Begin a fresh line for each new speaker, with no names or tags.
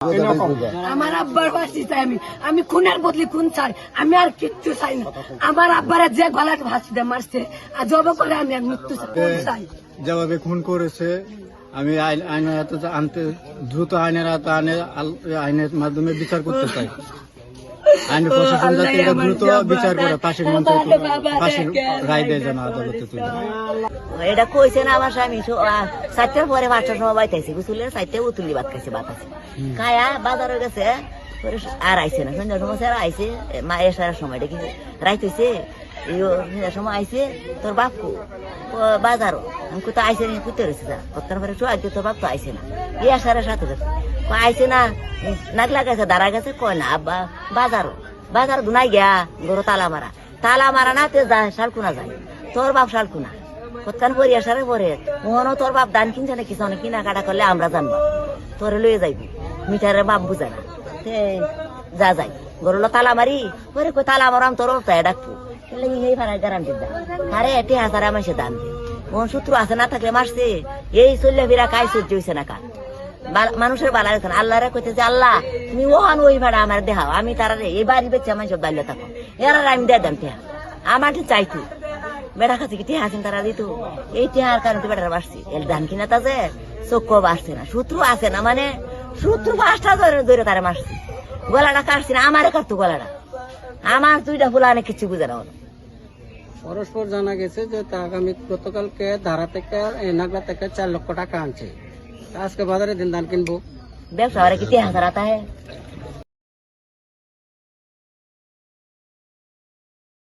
আমার আব্বার ফাঁসি চাই আমি খুনের বদলি খুন চাই, আমি আর কিচ্ছু চাই না। আমার আব্বারা যে গলায় ফাঁসি দিয়ে মারছে আর জব করে আমি আর মৃত্যু চাই।
যেভাবে খুন করেছে আমি আইনের হাতে আনতে দ্রুত আইনের মাধ্যমে বিচার করতে চাই। আইনের প্রশাসন যাতে এটা দ্রুত বিচার করে ফাঁসির রায় দেয় যেন আদালতে তুলে।
এটা কইছে না আমার স্বামী 4টার পরে 5টার সময় বাইতেছি বুঝলেন, 4টায় উতুলি ভাত খাইছে ভাত আছে খায়া বাজারে গেছে আর আইসে না। সন্ধ্যার সময় স্যার আইসে মা এসার সময় দেখি রাইত হয়েছে সন্ধ্যার সময় আইসে তোর বাপ বাজারও আমি কোথাও আইসে নি কুতে রয়েছে যা কতক্ষণ পরে আজকে তোর বাপ তো আইসে না এই আসারের সাথে আইসে না নাগলা গেছে দাঁড়া গেছে কয় না আব্বা বাজার দুনাই গিয়া গরু তালা মারা না তে যায় শালকুনা যায় তোর বাপ শালকুনা কতক্ষণ পরে আসারে পরে মনে তোর বাপ দান কিনছে না কিছু অনেক কিনা করলে আমরা জানবো তোরে লয়ে যাইবি মিঠারের বাপ বুঝে না যা যাই গরুলো তালা মারি পরে কই তালা মারাম তোর ডাকবো এই ভাড়ায় গ্যারান্টি দেয় আরে 10,000 আমার সে দাম দে মন সূত্র আছে না থাকলে মারছে এই চললে ফিরা কাজ সহ্য হয়েছে না কার মানুষের বালা রেখেন আল্লাহ রে কইতে যে আল্লাহ তুমি ওই ভাড়া আমার দেখাও আমি তারা এই বাড়ি বেচে আমার সব দাঁড়িয়ে থাকো এরা আমি দিয়ে দেন টেহা আমার চাইতো বেড়া কাছে কি টেহা আছেন তারা দিত এই টেহার কারণে তো বেড়ার বাড়ছি এর ধান কিনা তা যে চক্ষ বাড়ছে না শত্রু আছে না মানে শত্রু 5টা ধরে তারা মারছি গলাটা কাটছি না আমারে কাটতো গলাটা আমার 2টা ফুলা অনেক কিছু বুঝে না।
পরস্পর জানা গেছে যে আগামী গতকালকে ধারা থেকে নাগলা থেকে 4 লক্ষ টাকা আনছে, আজকে বাজারে দিন ধান কিনবো
ব্যবসা কি 10,000 आता है